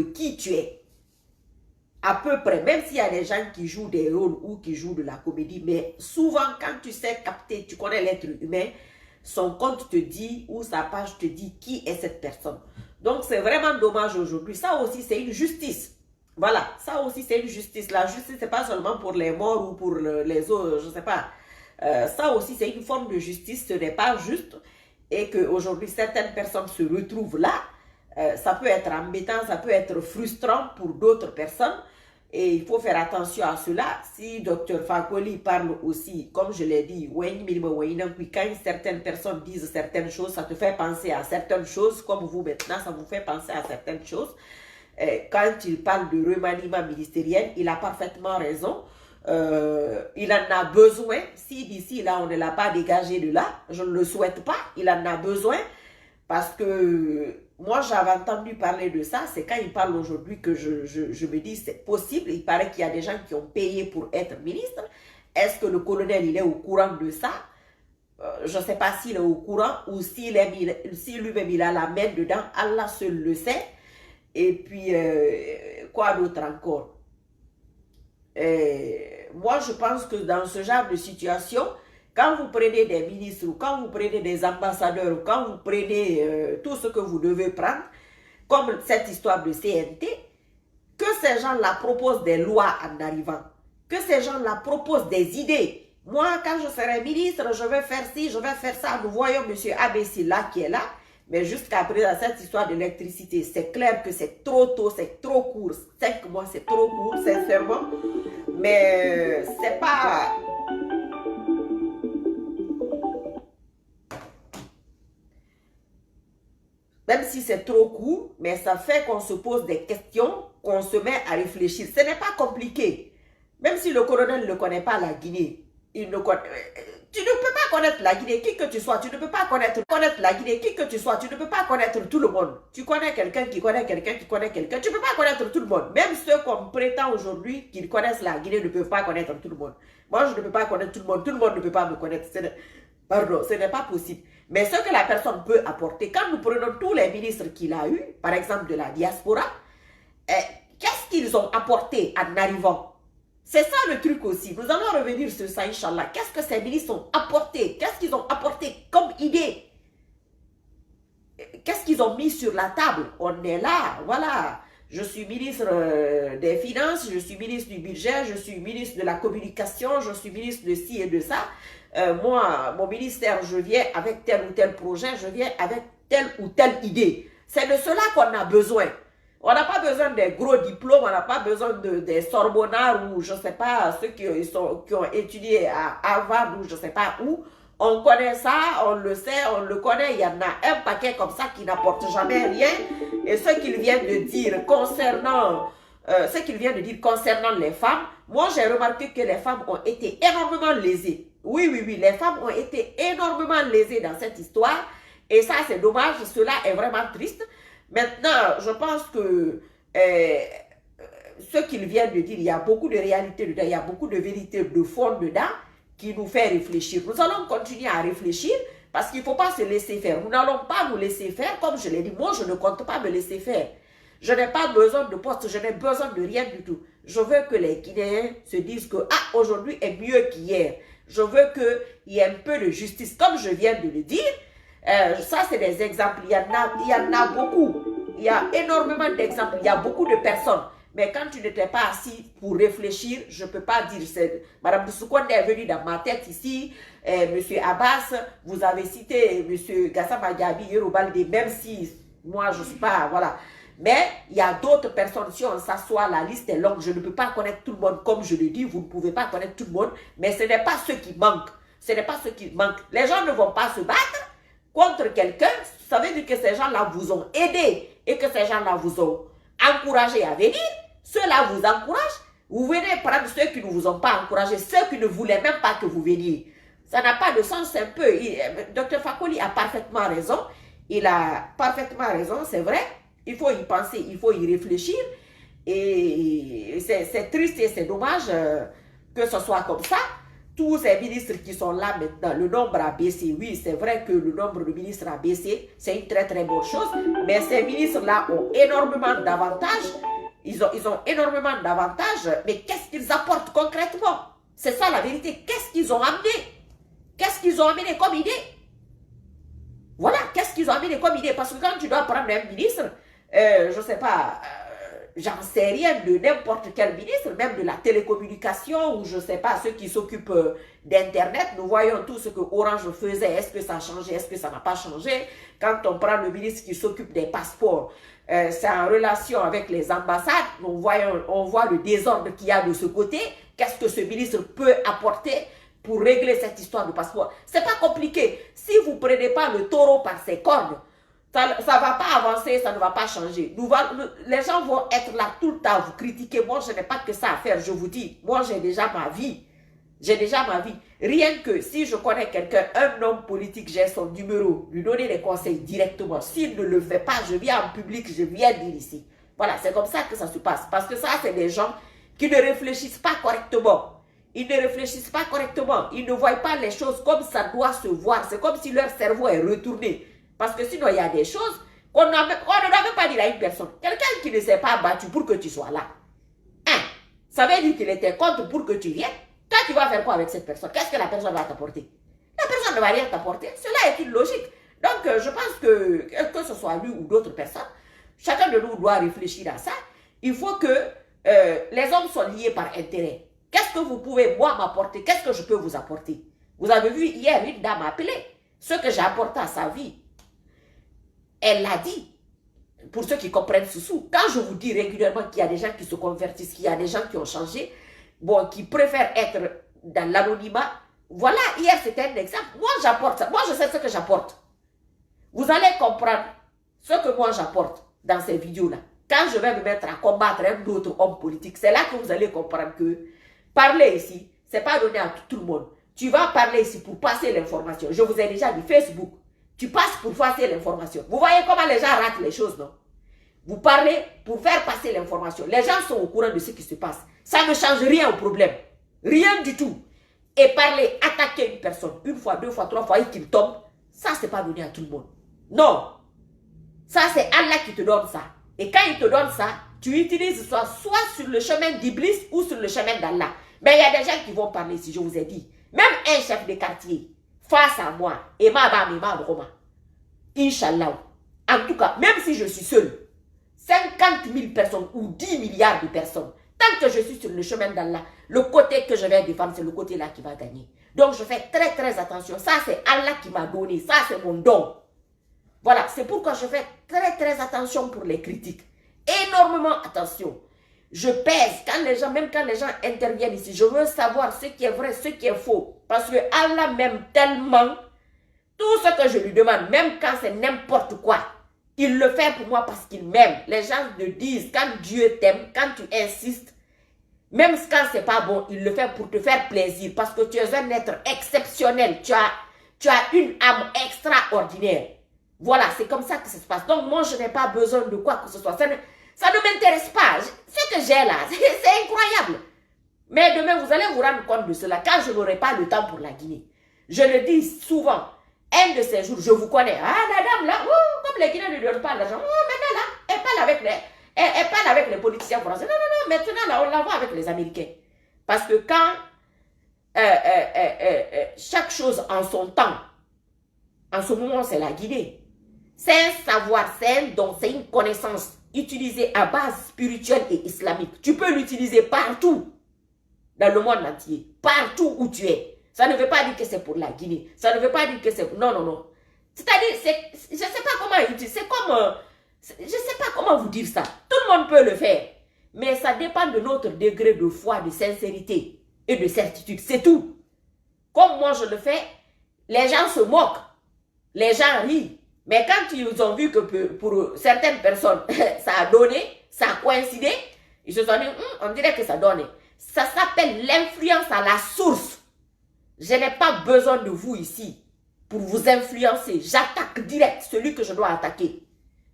qui tu es. À peu près, même s'il y a des gens qui jouent des rôles ou qui jouent de la comédie, mais souvent quand tu sais capter, tu connais l'être humain, son compte te dit ou sa page te dit qui est cette personne. Donc c'est vraiment dommage aujourd'hui. Ça aussi c'est une justice. Voilà, ça aussi c'est une justice. La justice c'est pas seulement pour les morts ou pour les autres, je sais pas. Ça aussi c'est une forme de justice, ce n'est pas juste. Et qu'aujourd'hui certaines personnes se retrouvent là. Ça peut être embêtant, ça peut être frustrant pour d'autres personnes. Et il faut faire attention à cela. Si Dr Fakoli parle aussi, comme je l'ai dit, quand certaines personnes disent certaines choses, ça te fait penser à certaines choses, comme vous maintenant, ça vous fait penser à certaines choses. Quand il parle de remaniement ministériel, il a parfaitement raison. Il en a besoin. Si d'ici là, on ne l'a pas dégagé de là, je ne le souhaite pas, il en a besoin. Parce que moi, j'avais entendu parler de ça. C'est quand il parle aujourd'hui que je me dis c'est possible. Il paraît qu'il y a des gens qui ont payé pour être ministre. Est-ce que le colonel, il est au courant de ça? Je ne sais pas s'il est au courant ou si lui-même, il a la main dedans. Allah seul le sait. Et puis, quoi d'autre encore? Moi, je pense que dans ce genre de situation, quand vous prenez des ministres, ou quand vous prenez des ambassadeurs, ou quand vous prenez tout ce que vous devez prendre, comme cette histoire de CNT, que ces gens-là proposent des lois en arrivant, que ces gens-là proposent des idées. Moi, quand je serai ministre, je vais faire ci, je vais faire ça. Nous voyons M. Abessi là qui est là, mais jusqu'à présent, cette histoire d'électricité, c'est clair que c'est trop tôt, c'est trop court. 5 mois, c'est trop court, sincèrement. Mais c'est pas... Même si c'est trop court, mais ça fait qu'on se pose des questions, qu'on se met à réfléchir. Ce n'est pas compliqué. Même si le colonel ne connaît pas la Guinée, tu ne peux pas connaître la Guinée, qui que tu sois, tu ne peux pas connaître la Guinée, qui que tu sois, tu ne peux pas connaître tout le monde. Tu connais quelqu'un qui connaît quelqu'un qui connaît quelqu'un, tu ne peux pas connaître tout le monde. Même ceux qu'on prétend aujourd'hui qu'ils connaissent la Guinée ne peuvent pas connaître tout le monde. Moi, je ne peux pas connaître tout le monde ne peut pas me connaître. Pardon, ce n'est pas possible. Mais ce que la personne peut apporter, quand nous prenons tous les ministres qu'il a eus, par exemple de la diaspora, qu'est-ce qu'ils ont apporté en arrivant? C'est ça le truc aussi. Nous allons revenir sur ça, Inch'Allah. Qu'est-ce que ces ministres ont apporté? Qu'est-ce qu'ils ont apporté comme idée? Qu'est-ce qu'ils ont mis sur la table? On est là, voilà. Je suis ministre des Finances, je suis ministre du Budget, je suis ministre de la Communication, je suis ministre de ci et de ça. Moi, mon ministère, je viens avec tel ou tel projet, je viens avec telle ou telle idée. C'est de cela qu'on a besoin. On n'a pas besoin des gros diplômes, on n'a pas besoin des Sorbonnards ou je ne sais pas, ceux qui ont étudié à Harvard ou je ne sais pas où. On connaît ça, on le sait, on le connaît. Il y en a un paquet comme ça qui n'apporte jamais rien. Et ce qu'il vient de dire concernant les femmes, moi j'ai remarqué que les femmes ont été énormément lésées. Oui, les femmes ont été énormément lésées dans cette histoire. Et ça, c'est dommage, cela est vraiment triste. Maintenant, je pense que ce qu'il vient de dire, il y a beaucoup de réalité dedans, il y a beaucoup de vérité de fond dedans qui nous fait réfléchir. Nous allons continuer à réfléchir parce qu'il ne faut pas se laisser faire. Nous n'allons pas nous laisser faire, comme je l'ai dit, moi je ne compte pas me laisser faire. Je n'ai pas besoin de poste, je n'ai besoin de rien du tout. Je veux que les Guinéens se disent que aujourd'hui est mieux qu'hier. Je veux qu'il y ait un peu de justice, comme je viens de le dire. Ça, c'est des exemples. Il y en a beaucoup. Il y a énormément d'exemples. Il y a beaucoup de personnes. Mais quand tu n'étais pas assis pour réfléchir, je ne peux pas dire. Madame Boussoukouane est venue dans ma tête ici. Monsieur Abbas, vous avez cité Monsieur Gassama Diaby, Yorubalde, même si moi je ne suis pas. Voilà. Mais il y a d'autres personnes. Si on s'assoit, la liste est longue. Je ne peux pas connaître tout le monde. Comme je le dis, vous ne pouvez pas connaître tout le monde. Mais ce n'est pas ce qui manque. Ce n'est pas ce qui manque. Les gens ne vont pas se battre contre quelqu'un. Ça veut dire que ces gens-là vous ont aidé et que ces gens-là vous ont encouragé à venir. Ceux-là vous encouragent. Vous venez prendre ceux qui ne vous ont pas encouragé, ceux qui ne voulaient même pas que vous veniez. Ça n'a pas de sens un peu. Dr Fakoli a parfaitement raison. Il a parfaitement raison, c'est vrai. Il faut y penser, il faut y réfléchir. Et c'est triste et c'est dommage que ce soit comme ça. tous ces ministres qui sont là maintenant, le nombre a baissé. Oui, c'est vrai que le nombre de ministres a baissé. C'est une très très bonne chose. Mais ces ministres-là ont énormément d'avantages. Ils ont énormément d'avantages. Mais qu'est-ce qu'ils apportent concrètement? C'est ça la vérité. Qu'est-ce qu'ils ont amené? Qu'est-ce qu'ils ont amené comme idée? Voilà, qu'est-ce qu'ils ont amené comme idée? Parce que quand tu dois prendre un ministre, je ne sais pas, j'en sais rien de n'importe quel ministre, même de la télécommunication, ou je ne sais pas, ceux qui s'occupent d'Internet, nous voyons tout ce que Orange faisait. Est-ce que ça a changé? Est-ce que ça n'a pas changé? Quand on prend le ministre qui s'occupe des passeports, c'est en relation avec les ambassades, on voit le désordre qu'il y a de ce côté. Qu'est-ce que ce ministre peut apporter pour régler cette histoire de passeport? C'est pas compliqué. Si vous ne prenez pas le taureau par ses cornes, ça ne va pas avancer, ça ne va pas changer. Les gens vont être là tout le temps à vous critiquer. Moi, je n'ai pas que ça à faire, je vous dis. Moi, j'ai déjà ma vie. J'ai déjà ma vie. Rien que si je connais quelqu'un, un homme politique, j'ai son numéro, lui donner des conseils directement. S'il ne le fait pas, je viens en public, je viens dire ici. Voilà, c'est comme ça que ça se passe. Parce que ça, c'est des gens qui ne réfléchissent pas correctement. Ils ne réfléchissent pas correctement. Ils ne voient pas les choses comme ça doit se voir. C'est comme si leur cerveau est retourné. Parce que sinon, il y a des choses qu'on ne doit même pas dire à une personne. Quelqu'un qui ne s'est pas battu pour que tu sois là. Hein? Ça veut dire qu'il était contre pour que tu viennes. Toi, tu vas faire quoi avec cette personne? Qu'est-ce que la personne va t'apporter? La personne ne va rien t'apporter. Cela est une logique. Donc, je pense que ce soit lui ou d'autres personnes, chacun de nous doit réfléchir à ça. Il faut que les hommes soient liés par intérêt. Qu'est-ce que vous pouvez, moi, m'apporter? Qu'est-ce que je peux vous apporter? Vous avez vu, hier, une dame appelée. Ce que j'ai apporté à sa vie, elle l'a dit. Pour ceux qui comprennent sous. Quand je vous dis régulièrement qu'il y a des gens qui se convertissent, qu'il y a des gens qui ont changé, bon, qui préfèrent être dans l'anonymat. Voilà, hier, c'était un exemple. Moi, j'apporte ça. Moi, je sais ce que j'apporte. Vous allez comprendre ce que moi, j'apporte dans ces vidéos-là. Quand je vais me mettre à combattre un autre homme politique, c'est là que vous allez comprendre que parler ici, ce n'est pas donné à tout le monde. Tu vas parler ici pour passer l'information. Je vous ai déjà dit, Facebook, tu passes pour passer l'information. Vous voyez comment les gens ratent les choses, non? Vous parlez pour faire passer l'information. Les gens sont au courant de ce qui se passe. Ça ne change rien au problème. Rien du tout. Et parler, attaquer une personne, une fois, deux fois, trois fois, et qu'il tombe, ça, ce n'est pas donné à tout le monde. Non. Ça, c'est Allah qui te donne ça. Et quand il te donne ça, tu utilises ça soit sur le chemin d'Iblis ou sur le chemin d'Allah. Mais il y a des gens qui vont parler, si je vous ai dit. Même un chef de quartier, face à moi, et ma Roma, Inch'Allah. En tout cas, même si je suis seul, 50 000 personnes ou 10 milliards de personnes, tant que je suis sur le chemin d'Allah, le côté que je vais défendre, c'est le côté-là qui va gagner. Donc, je fais très, très attention. Ça, c'est Allah qui m'a donné. Ça, c'est mon don. Voilà, c'est pourquoi je fais très, très attention pour les critiques. Énormément attention. Je pèse, même quand les gens interviennent ici, je veux savoir ce qui est vrai, ce qui est faux. Parce que Allah m'aime tellement, tout ce que je lui demande, même quand c'est n'importe quoi, il le fait pour moi parce qu'il m'aime. Les gens le disent, quand Dieu t'aime, quand tu insistes, même quand c'est pas bon, il le fait pour te faire plaisir. Parce que tu es un être exceptionnel. Tu as une âme extraordinaire. Voilà, c'est comme ça que ça se passe. Donc moi, je n'ai pas besoin de quoi que ce soit. Ça ne m'intéresse pas. Ce que j'ai là, c'est incroyable. Mais demain, vous allez vous rendre compte de cela quand je n'aurai pas le temps pour la Guinée. Je le dis souvent. Un de ces jours, je vous connais. Ah, la dame là, comme les Guinéens ne donnent pas l'argent. Maintenant là, elle parle avec les politiciens français. Non, non, non, maintenant là, on la voit avec les Américains. Parce que quand chaque chose en son temps, en ce moment, c'est la Guinée. C'est un savoir, c'est un don, c'est une connaissance utilisée à base spirituelle et islamique. Tu peux l'utiliser partout dans le monde entier, partout où tu es. Ça ne veut pas dire que c'est pour la Guinée. Ça ne veut pas dire que c'est... Non, non, non. C'est-à-dire, je ne sais pas comment utiliser. C'est comme... je ne sais pas comment vous dire ça. Tout le monde peut le faire. Mais ça dépend de notre degré de foi, de sincérité et de certitude. C'est tout. Comme moi je le fais, les gens se moquent. Les gens rient. Mais quand ils ont vu que pour certaines personnes, ça a donné, ça a coïncidé, ils se sont dit, on dirait que ça donne. Ça s'appelle l'influence à la source. Je n'ai pas besoin de vous ici pour vous influencer. J'attaque direct celui que je dois attaquer.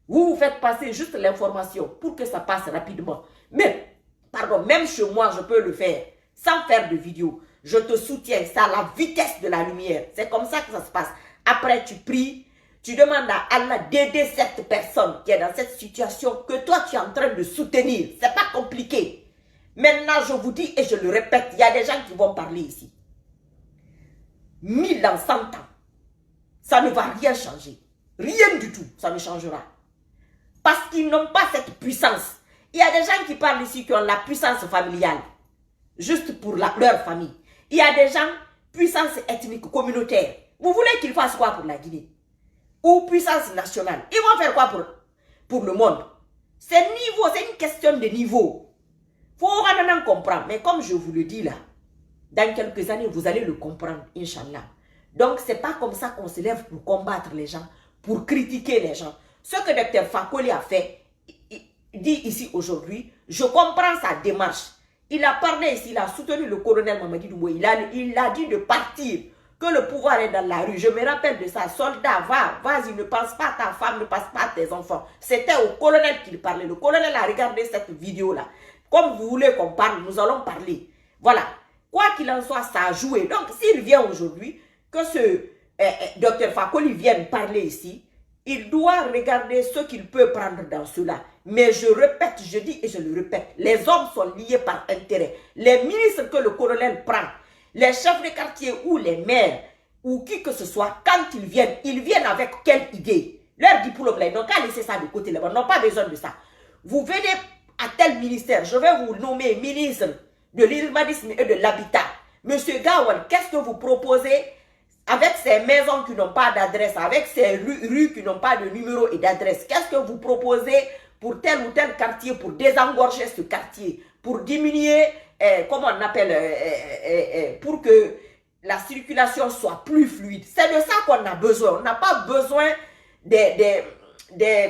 Vous vous faites passer juste l'information pour que ça passe rapidement. Mais, pardon, même chez moi, je peux le faire sans faire de vidéo. je te soutiens, c'est à la vitesse de la lumière. C'est comme ça que ça se passe. Après, tu pries, tu demandes à Allah d'aider cette personne qui est dans cette situation que toi, tu es en train de soutenir. Ce n'est pas compliqué. Maintenant, je vous dis et je le répète, il y a des gens qui vont parler ici. 1000 ans, 100 ans, ça ne va rien changer. Rien du tout, ça ne changera. Parce qu'ils n'ont pas cette puissance. Il y a des gens qui parlent ici qui ont la puissance familiale. Juste pour leur famille. Il y a des gens, puissance ethnique, communautaire. Vous voulez qu'ils fassent quoi pour la Guinée? Ou puissance nationale? Ils vont faire quoi pour le monde? C'est niveau, c'est une question de niveau. Il faut vraiment comprendre. Mais comme je vous le dis là, dans quelques années, vous allez le comprendre, Inch'Allah. Donc, ce n'est pas comme ça qu'on se lève pour combattre les gens, pour critiquer les gens. Ce que Dr Fakoli a fait, il dit ici aujourd'hui, je comprends sa démarche. Il a parlé ici, il a soutenu le colonel Mamadi Doumbouya. Il a dit de partir, que le pouvoir est dans la rue. Je me rappelle de ça. Soldat, vas-y, ne pense pas à ta femme, ne pense pas à tes enfants. C'était au colonel qu'il parlait. Le colonel a regardé cette vidéo-là. Comme vous voulez qu'on parle, nous allons parler. Voilà. Quoi qu'il en soit, ça a joué. Donc, s'il vient aujourd'hui, que ce Dr Fakoli vienne parler ici, il doit regarder ce qu'il peut prendre dans cela. Mais je répète, je dis et je le répète, les hommes sont liés par intérêt. Les ministres que le colonel prend, les chefs de quartier ou les maires, ou qui que ce soit, quand ils viennent avec quelle idée? Leur diplôme, là, ils n'ont qu'à laisser ça de côté là-bas, ils n'ont pas besoin de ça. Vous venez à tel ministère, je vais vous nommer ministre de l'urbanisme et de l'habitat. Monsieur Gawan, qu'est-ce que vous proposez avec ces maisons qui n'ont pas d'adresse, avec ces rues qui n'ont pas de numéro et d'adresse? Qu'est-ce que vous proposez pour tel ou tel quartier, pour désengorger ce quartier, pour diminuer, comment on appelle, pour que la circulation soit plus fluide? C'est de ça qu'on a besoin. On n'a pas besoin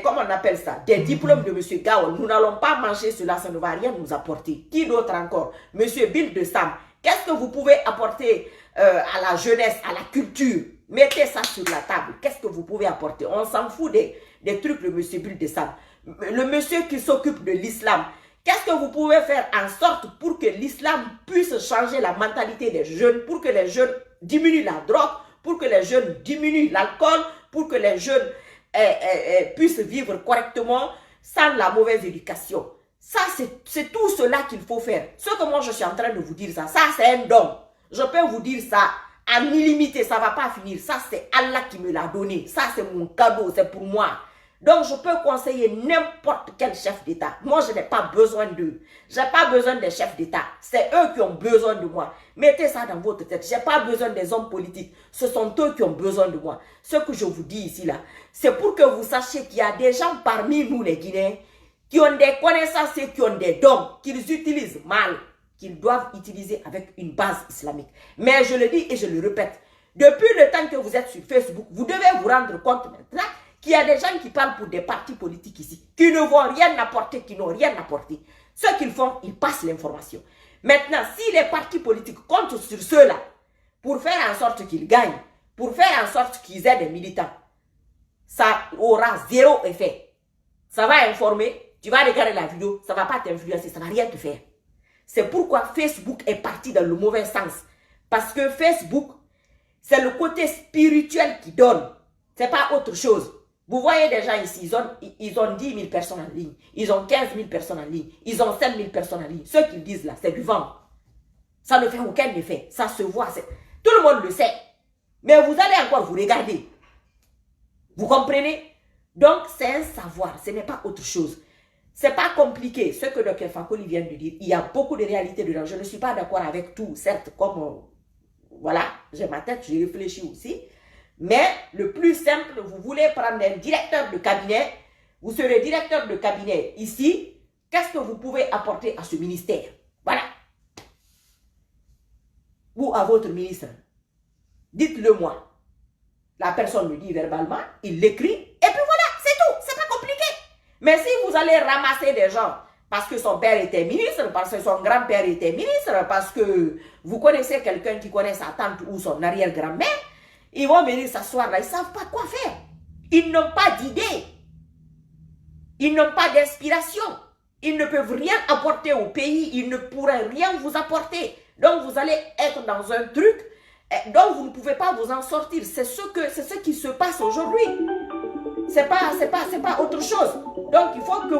comment on appelle ça, des diplômes de M. Gao. Nous n'allons pas manger cela, ça ne va rien nous apporter. Qui d'autre encore? M. Bill de Sam. Qu'est-ce que vous pouvez apporter à la jeunesse, à la culture? Mettez ça sur la table. Qu'est-ce que vous pouvez apporter? On s'en fout des trucs de M. Bill de Sam. Le monsieur qui s'occupe de l'islam. Qu'est-ce que vous pouvez faire en sorte pour que l'islam puisse changer la mentalité des jeunes, pour que les jeunes diminuent la drogue, pour que les jeunes diminuent l'alcool, pour que les jeunes puissent vivre correctement sans la mauvaise éducation? Ça, c'est tout cela qu'il faut faire. Ce que moi, je suis en train de vous dire, ça c'est un don. Je peux vous dire ça en illimité, ça ne va pas finir. Ça, c'est Allah qui me l'a donné. Ça, c'est mon cadeau, c'est pour moi. Donc, je peux conseiller n'importe quel chef d'État. Moi, je n'ai pas besoin d'eux. Je n'ai pas besoin des chefs d'État. C'est eux qui ont besoin de moi. Mettez ça dans votre tête. Je n'ai pas besoin des hommes politiques. Ce sont eux qui ont besoin de moi. Ce que je vous dis ici, là, c'est pour que vous sachiez qu'il y a des gens parmi nous, les Guinéens, qui ont des connaissances et qui ont des dons, qu'ils utilisent mal, qu'ils doivent utiliser avec une base islamique. Mais je le dis et je le répète, depuis le temps que vous êtes sur Facebook, vous devez vous rendre compte maintenant qu'il y a des gens qui parlent pour des partis politiques ici, qui ne vont rien apporter, qui n'ont rien apporté. Ce qu'ils font, ils passent l'information. Maintenant, si les partis politiques comptent sur ceux-là, pour faire en sorte qu'ils gagnent, pour faire en sorte qu'ils aient des militants, ça aura zéro effet. Ça va informer, tu vas regarder la vidéo, ça ne va pas t'influencer, ça ne va rien te faire. C'est pourquoi Facebook est parti dans le mauvais sens. Parce que Facebook, c'est le côté spirituel qui donne. Ce n'est pas autre chose. Vous voyez des gens ici, ils ont 10 000 personnes en ligne. Ils ont 15 000 personnes en ligne. Ils ont 5 000 personnes en ligne. Ce qu'ils disent là, c'est du vent. Ça ne fait aucun effet. Ça se voit. Tout le monde le sait. Mais vous allez encore vous regarder. Vous comprenez? Donc, c'est un savoir. Ce n'est pas autre chose. Ce n'est pas compliqué. Ce que Dr Fakoli vient de dire, il y a beaucoup de réalités dedans. Je ne suis pas d'accord avec tout. Certes, comme, voilà, j'ai ma tête, j'ai réfléchi aussi. Mais le plus simple, vous voulez prendre un directeur de cabinet, vous serez directeur de cabinet ici, qu'est-ce que vous pouvez apporter à ce ministère? Voilà. Ou à votre ministre. Dites-le moi. La personne le dit verbalement, il l'écrit, et puis voilà, c'est tout, c'est pas compliqué. Mais si vous allez ramasser des gens, parce que son père était ministre, parce que son grand-père était ministre, parce que vous connaissez quelqu'un qui connaît sa tante ou son arrière-grand-mère, ils vont venir s'asseoir là, ils ne savent pas quoi faire. Ils n'ont pas d'idée. Ils n'ont pas d'inspiration. Ils ne peuvent rien apporter au pays. Ils ne pourraient rien vous apporter. Donc, vous allez être dans un truc dont vous ne pouvez pas vous en sortir. C'est ce qui se passe aujourd'hui. C'est pas autre chose. Donc, il faut que